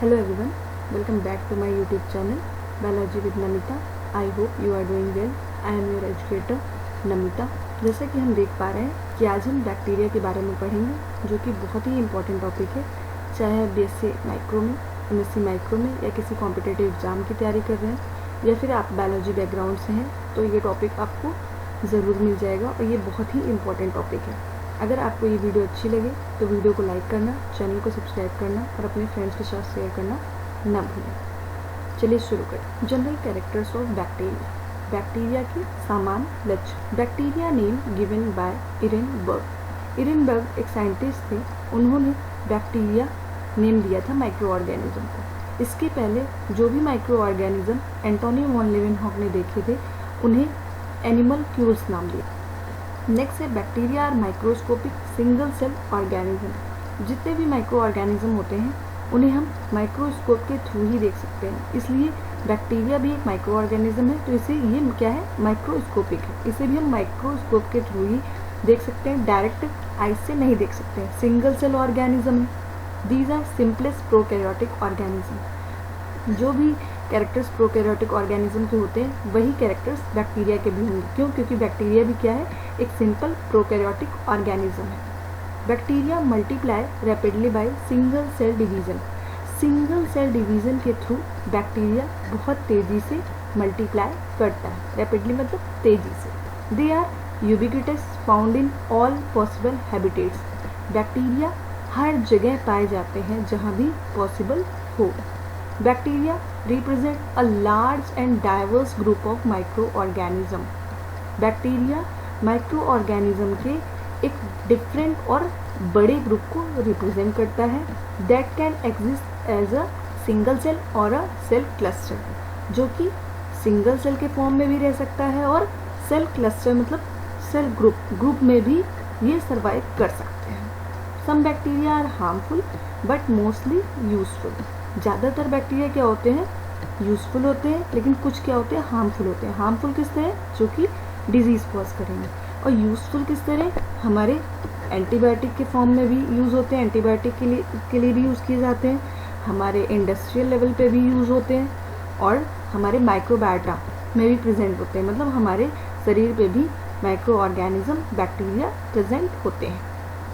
Hello everyone, welcome back to my YouTube channel Biology with Namita. I hope you are doing well. I am your educator Namita. जैसा कि हम देख पा रहे हैं कि आज हम बैक्टीरिया के बारे में पढ़ेंगे, जो कि बहुत ही इम्पोर्टेंट टॉपिक है। चाहे आप BSc माइक्रो में, MSc माइक्रो में या किसी कॉम्पिटिटिव एग्ज़ाम की तैयारी कर रहे हैं या फिर आप बायोलॉजी बैकग्राउंड से हैं, तो ये टॉपिक आपको ज़रूर मिल जाएगा और ये बहुत ही इम्पोर्टेंट टॉपिक है। अगर आपको ये वीडियो अच्छी लगे तो वीडियो को लाइक करना, चैनल को सब्सक्राइब करना और अपने फ्रेंड्स के साथ शेयर करना ना भूलें। चलिए शुरू करें। General characters of bacteria, bacteria के सामान्य लक्षण। Bacteria name given by Ehrenberg. Ehrenberg एक साइंटिस्ट थे, उन्होंने बैक्टीरिया नेम दिया था माइक्रो ऑर्गेनिज्म को। इसके पहले जो भी micro organism Antonie van Leeuwenhoek ने देखे थे, उन्हें एनिमलक्यूल्स नाम दिया। नेक्स्ट है bacteria are microscopic single cell organism. जितने भी माइक्रो ऑर्गेनिज्म होते हैं उन्हें हम माइक्रोस्कोप के थ्रू ही देख सकते हैं, इसलिए बैक्टीरिया भी एक माइक्रो ऑर्गेनिज्म है, तो इसे ये क्या है, माइक्रोस्कोपिक है। इसे भी हम माइक्रोस्कोप के थ्रू ही देख सकते हैं, डायरेक्ट आई से नहीं देख सकते हैं। Single cell organism, these are simplest prokaryotic organism. जो भी कैरेक्टर्स प्रोकैरियोटिक ऑर्गेनिज्म के होते हैं वही कैरेक्टर्स बैक्टीरिया के भी होंगे। क्यों? क्योंकि बैक्टीरिया भी क्या है, एक सिंपल प्रोकैरियोटिक ऑर्गेनिज्म है। Bacteria multiply rapidly by single cell division. Single cell division के थ्रू बैक्टीरिया बहुत तेजी से मल्टीप्लाई करता है। रैपिडली मतलब तेजी से। They are ubiquitous, found in all possible habitats. Bacteria हर जगह पाए जाते हैं जहाँ भी पॉसिबल हो। Bacteria represent a large and diverse group of microorganism. Bacteria microorganism के एक डिफरेंट और बड़े ग्रुप को रिप्रेजेंट करता है। That can exist as a single cell और अ सेल क्लस्टर, जो कि सिंगल सेल के फॉर्म में भी रह सकता है और सेल क्लस्टर मतलब सेल ग्रुप में भी ये सर्वाइव कर सकते हैं। Some bacteria are harmful but mostly useful. ज़्यादातर बैक्टीरिया क्या होते हैं, यूज़फुल होते हैं, लेकिन कुछ क्या होते हैं, हार्मफुल होते हैं। हार्मफुल किस तरह, जो कि डिजीज़ कॉज करेंगे, और यूज़फुल किस तरह, हमारे एंटीबायोटिक के फॉर्म में भी यूज़ होते हैं, एंटीबायोटिक के लिए भी यूज़ किए जाते हैं, हमारे इंडस्ट्रियल लेवल पे भी यूज़ होते हैं, और हमारे माइक्रोबायोटा में भी प्रेजेंट होते हैं। मतलब हमारे शरीर पे भी माइक्रो ऑर्गेनिज्म बैक्टीरिया प्रेजेंट होते हैं।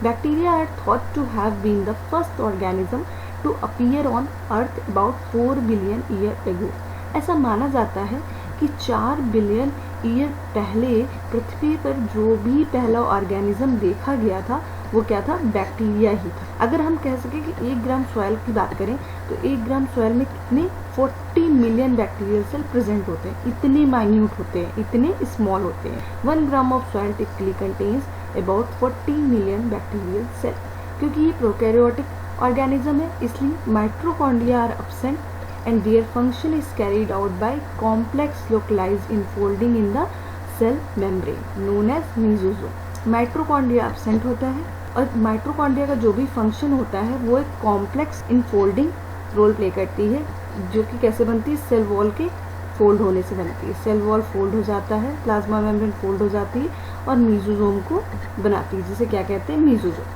Bacteria are thought to have been the first organism to appear on earth about 4 billion year ago. ऐसा माना जाता है कि 4 बिलियन ईयर पहले पृथ्वी पर जो भी पहला ऑर्गेनिज्म देखा गया था वो क्या था, बैक्टीरिया ही था। अगर हम कह सकें कि 1 ग्राम सॉइल की बात करें तो 1 ग्राम सॉइल में कितने 40 मिलियन बैक्टीरियल सेल प्रेजेंट होते हैं। इतने माइन्यूट होते हैं, इतने स्मॉल होते हैं। 1 gram of soil typically contains about 40 million bacterial cell. क्योंकि ये प्रोकैरियोटिक ऑर्गेनिज्म है, इसलिए mitochondria are absent and their function is carried out by complex localized infolding in the cell membrane known as mesosome. Mitochondria absent होता है और mitochondria का जो भी फंक्शन होता है वो एक कॉम्प्लेक्स इनफोल्डिंग रोल प्ले करती है, जो कि कैसे बनती है, सेल वॉल के फोल्ड होने से बनती है। सेल वॉल फोल्ड हो जाता है, प्लाज्मा मेम्ब्रेन फोल्ड हो जाती है और मीजोजोम को बनाती है, जिसे क्या कहते हैं, मीजोजोम।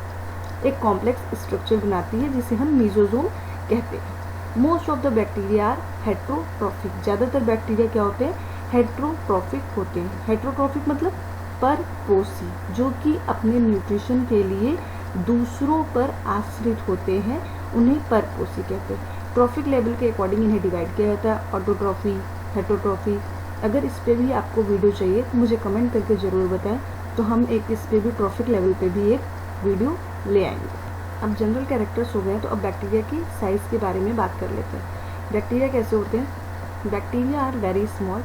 एक कॉम्प्लेक्स स्ट्रक्चर बनाती है जिसे हम मीजोजोम कहते हैं। Most of the bacteria are heterotrophic. ज़्यादातर बैक्टीरिया क्या होते हैं, हेट्रोट्रॉफिक होते हैं। हेट्रोट्रॉफिक मतलब परपोषी, जो कि अपने न्यूट्रिशन के लिए दूसरों पर आश्रित होते हैं, उन्हें परपोषी कहते हैं। ट्रॉफिक लेवल के अकॉर्डिंग इन्हें डिवाइड किया जाता है, ऑटोट्रॉफी, हेट्रोट्रॉफी। अगर इस पर भी आपको वीडियो चाहिए तो मुझे कमेंट करके ज़रूर बताएं, तो हम एक इस पर भी ट्रॉफिक लेवल पे भी एक वीडियो ले आएंगे। अब जनरल कैरेक्टर्स हो गए, तो अब बैक्टीरिया की साइज़ के बारे में बात कर लेते हैं। बैक्टीरिया कैसे होते हैं, bacteria are very small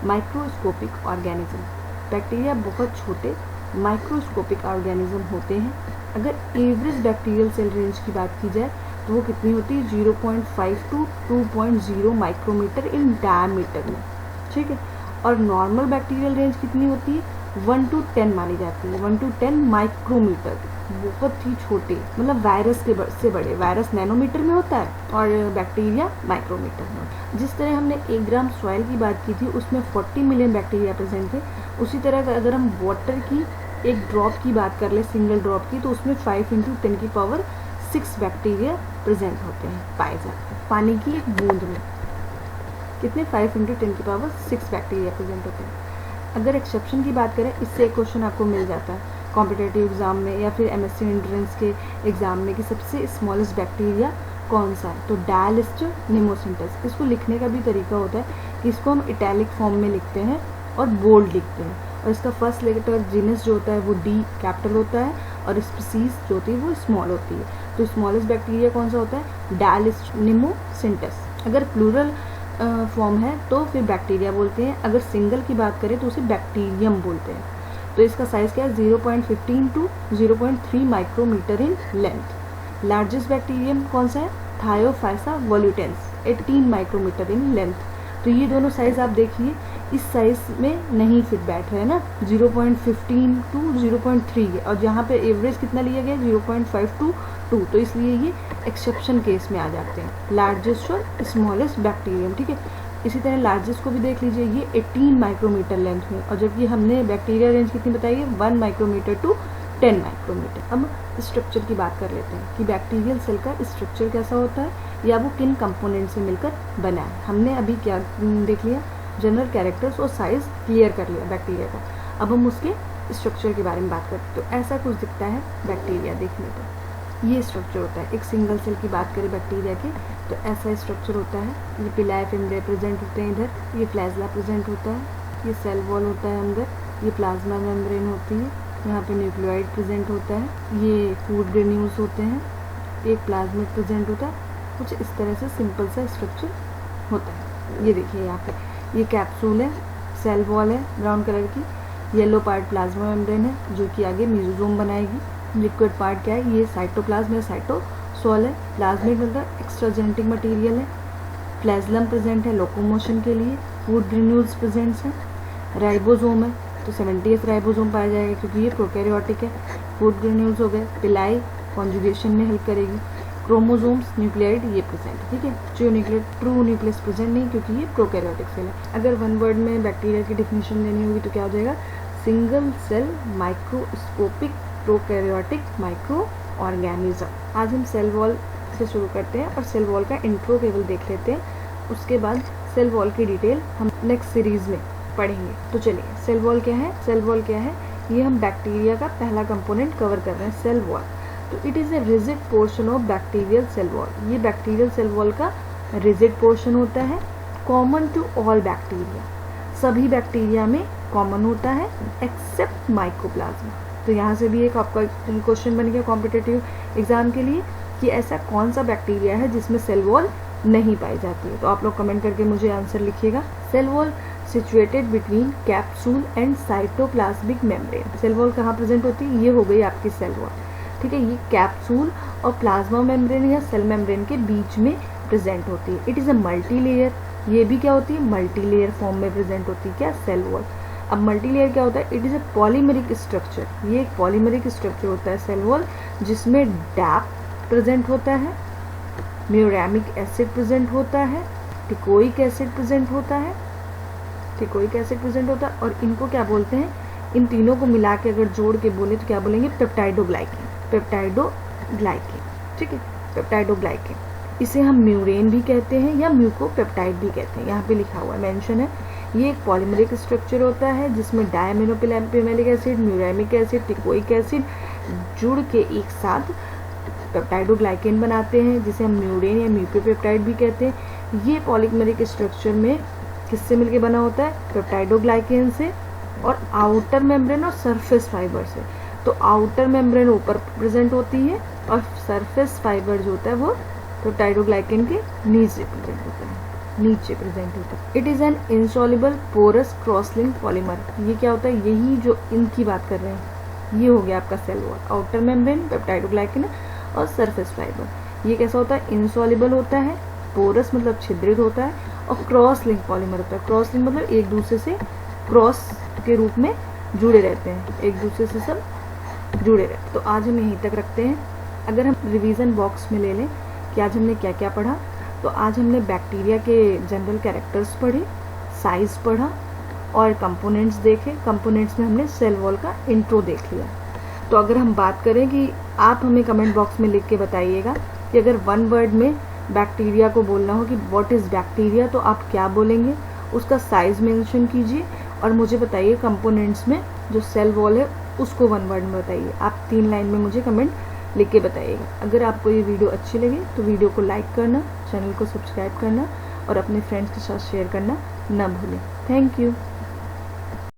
microscopic organism. Bacteria बहुत छोटे माइक्रोस्कोपिक ऑर्गेनिज्म होते हैं। अगर एवरेज बैक्टीरियल सेल रेंज की बात की जाए तो वो कितनी होती है, 0.5 to 2.0 माइक्रोमीटर इन डायमीटर में, ठीक है। और नॉर्मल बैक्टीरियल रेंज कितनी होती है, 1 to 10 मानी जाती है, 1 to 10 माइक्रोमीटर। बहुत ही छोटे, मतलब वायरस के से बड़े। वायरस नैनोमीटर में होता है और बैक्टीरिया माइक्रोमीटर में। जिस तरह हमने 1 ग्राम सॉइल की बात की थी, उसमें 40 मिलियन बैक्टीरिया प्रेजेंट थे, उसी तरह अगर हम वाटर की एक ड्रॉप की बात कर ले, सिंगल ड्रॉप की, तो उसमें 5 × 10⁻⁶ 6 बैक्टीरिया प्रेजेंट होते हैं, पाए जाते हैं। पानी की एक बूंद में कितने 5 × 10⁶ बैक्टीरिया प्रेजेंट होते हैं। अगर एक्सेप्शन की बात करें, इससे एक क्वेश्चन आपको मिल जाता है कॉम्पिटेटिव एग्जाम में या फिर MSc एंट्रेंस के एग्जाम में कि सबसे स्मॉलेस्ट बैक्टीरिया कौन सा है, तो डायलिस्टर निमोसिंटस। इसको लिखने का भी तरीका होता है कि इसको हम इटैलिक फॉर्म में लिखते हैं और बोल्ड लिखते हैं, और इसका फर्स्ट लेटर जीनस जो होता है वो D कैपिटल होता है और स्पीसीज जो होती है वो स्मॉल होती है। तो स्मॉलेस्ट बैक्टीरिया कौन सा होता है, डायलिस्टर निमोसिंटस। अगर प्लूरल फॉर्म है तो फिर बैक्टीरिया बोलते हैं, अगर सिंगल की बात करें तो उसे बैक्टीरियम बोलते हैं। तो इसका साइज क्या है, 0.15 to 0.3 micrometre in length. Largest bacterium कौन सा है, थायोफाइसा वोल्यूटेंस, 18 माइक्रोमीटर इन लेंथ। तो ये दोनों साइज आप देखिए, इस साइज में नहीं फिट बैठ रहे हैं ना, 0.15 to 0.3 है, और जहाँ पे एवरेज कितना लिया गया 0.5 to 2, तो इसलिए ये एक्सेप्शन केस में आ जाते हैं, लार्जेस्ट और स्मॉलेस्ट बैक्टीरियम। ठीक है, इसी तरह लार्जेस्ट को भी देख लीजिए, ये 18 माइक्रोमीटर लेंथ में, और जबकि हमने बैक्टीरिया रेंज कितनी बताई है, 1 माइक्रोमीटर to 10 माइक्रोमीटर। अब स्ट्रक्चर की बात कर लेते हैं कि बैक्टीरियल सेल का स्ट्रक्चर कैसा होता है या वो किन कंपोनेंट से मिलकर बना है। हमने अभी क्या देख लिया, जनरल कैरेक्टर्स और साइज क्लियर कर लिया बैक्टीरिया का। अब हम उसके स्ट्रक्चर के बारे में बात करते हैं। तो ऐसा कुछ दिखता है बैक्टीरिया देखने पर, ये स्ट्रक्चर होता है। एक सिंगल सेल की बात करें बैक्टीरिया की तो ऐसा स्ट्रक्चर होता है। ये पिलाई फिमरे प्रेजेंट होते हैं इधर, ये फ्लैजला प्रेजेंट होता है, ये सेल वॉल होता है अंदर, ये प्लाज्मा मेम्ब्रेन होती है, यहाँ पे न्यूक्लियोइड प्रेजेंट होता है, ये फूड ग्रेन्यूल्स होते हैं, एक प्लाज्मिड प्रेजेंट होता है। कुछ इस तरह से सिंपल सा स्ट्रक्चर होता है। ये देखिए यहाँ पे ये कैप्सूल है, सेल वॉल है ब्राउन कलर की, येलो पार्ट प्लाज्मा मेम्ब्रेन है जो कि आगे मेसोसोम बनाएगी। लिक्विड पार्ट क्या है, ये साइटोप्लाज्म है, साइटोसोल है। प्लाज्मिड मतलब एक्स्ट्रा जेनेटिक मटेरियल है। फ्लैजलम प्रेजेंट है लोकोमोशन के लिए। फूड ग्रेन्यूल्स प्रेजेंट है। राइबोसोम है तो 70th राइबोसोम पाया जाएगा क्योंकि ये प्रोकैरियोटिक है। फूड ग्रेन्यूल्स हो गए। पिलाई कॉन्जुगेशन में हेल्प करेगी। क्रोमोसोम्स न्यूक्लियोइड ये प्रेजेंट है, ठीक है। जो न्यूक्लियोइड ट्रू न्यूक्लियस प्रेजेंट नहीं क्योंकि ये प्रोकैरियोटिक सेल है। अगर वन वर्ड में बैक्टीरिया की डिफिनेशन देनी होगी तो क्या हो जाएगा, single cell microscopic prokaryotic micro organism. आज हम सेल वॉल से शुरू करते हैं और सेल वॉल का इंट्रो केवल देख लेते हैं, उसके बाद सेल वॉल की डिटेल हम नेक्स्ट सीरीज में पढ़ेंगे। तो चलिए, सेल वॉल क्या है, सेल वॉल क्या है, ये हम बैक्टीरिया का पहला कंपोनेंट कवर कर रहे हैं, सेल वॉल। तो it is a rigid portion of bacterial cell wall. ये बैक्टीरियल सेल वॉल का रिजिड पोर्शन होता है, कॉमन टू ऑल बैक्टीरिया, सभी बैक्टीरिया में कॉमन होता है एक्सेप्ट माइकोप्लाज्मा। तो यहाँ से भी एक आपका क्वेश्चन बन गया कॉम्पिटिटिव एग्जाम के लिए कि ऐसा कौन सा बैक्टीरिया है जिसमें सेल वॉल नहीं पाई जाती है। तो आप लोग कमेंट करके मुझे आंसर लिखिएगा। Cell wall situated between capsule and cytoplasmic membrane. Cell wall कहाँ प्रेजेंट होती है, ये हो गई आपकी सेल वॉल, ठीक है। ये कैप्सूल और प्लाज्मा मेम्ब्रेन या सेल मेम्ब्रेन के बीच में प्रेजेंट होती है। It is a multi layer, ये भी क्या होती है, मल्टी लेयर फॉर्म में प्रेजेंट होती है क्या, सेल वॉल। अब मल्टी लेयर क्या होता है, it is a polymeric structure. ये एक पॉलीमेरिक स्ट्रक्चर होता है सेल वॉल, जिसमें डैप प्रेजेंट होता है, म्यूरामिक एसिड प्रेजेंट होता है, टिकोइक एसिड प्रेजेंट होता है, टिकोइक एसिड प्रेजेंट होता है। और इनको क्या बोलते हैं, इन तीनों को मिला के अगर जोड़ के बोले तो क्या बोलेंगे, पेप्टाइडोग्लाइकेन, पेप्टाइडोग्लाइकेन, ठीक है, पेप्टाइडोग्लाइकेन। इसे हम म्यूरेन भी कहते हैं या म्यूकोपेप्टाइड भी कहते हैं, यहाँ पे लिखा हुआ है, मेंशन है। ये एक पॉलीमरिक स्ट्रक्चर होता है जिसमें diaminopimelic acid, muramic acid, teichoic acid जुड़ के एक साथ पेप्टाइडोग्लाइकेन बनाते हैं, जिसे हम म्यूरेन या म्यूकोपेप्टाइड भी कहते हैं। ये पॉलीमरिक स्ट्रक्चर में किससे मिलके बना होता है, पेप्टाइडोग्लाइकेन से और आउटर मेम्ब्रेन और सरफेस फाइबर से। तो आउटर मेम्ब्रेन ऊपर प्रेजेंट होती है और सरफेस फाइबर जो होता है वो पेप्टाइडोग्लाइकेन के नीचे प्रेजेंट होता है, नीचे प्रेजेंट होता है। It is an insoluble porous crosslink polymer. ये क्या होता है, यही जो इनकी बात कर रहे हैं, ये हो गया आपका cell wall, outer membrane peptidoglycan और सरफेस फाइबर। ये कैसा होता है, इनसॉल्युबल होता है, पोरस मतलब छिद्रित होता है, और क्रॉस लिंक पॉलीमर होता है। क्रॉस लिंक मतलब एक दूसरे से क्रॉस के रूप में जुड़े रहते हैं, एक दूसरे से सब जुड़े रहते हैं। तो आज हम यहीं तक रखते हैं। अगर हम रिवीजन बॉक्स में ले लें कि आज हमने क्या क्या पढ़ा, तो आज हमने बैक्टीरिया के जनरल कैरेक्टर्स पढ़े, साइज पढ़ा और कंपोनेंट्स देखे। कंपोनेंट्स में हमने सेल वॉल का इंट्रो देख लिया। तो अगर हम बात करें कि आप हमें कमेंट बॉक्स में लिख के बताइएगा कि अगर वन वर्ड में बैक्टीरिया को बोलना हो कि व्हाट इज़ बैक्टीरिया, तो आप क्या बोलेंगे, उसका साइज़ मेंशन कीजिए और मुझे बताइए कंपोनेंट्स में जो सेल वॉल है उसको वन वर्ड में बताइए। आप 3 लाइन में मुझे कमेंट लिख के बताइएगा। अगर आपको ये वीडियो अच्छी लगे तो वीडियो को लाइक करना, चैनल को सब्सक्राइब करना और अपने फ्रेंड्स के साथ शेयर करना ना भूलें। Thank you.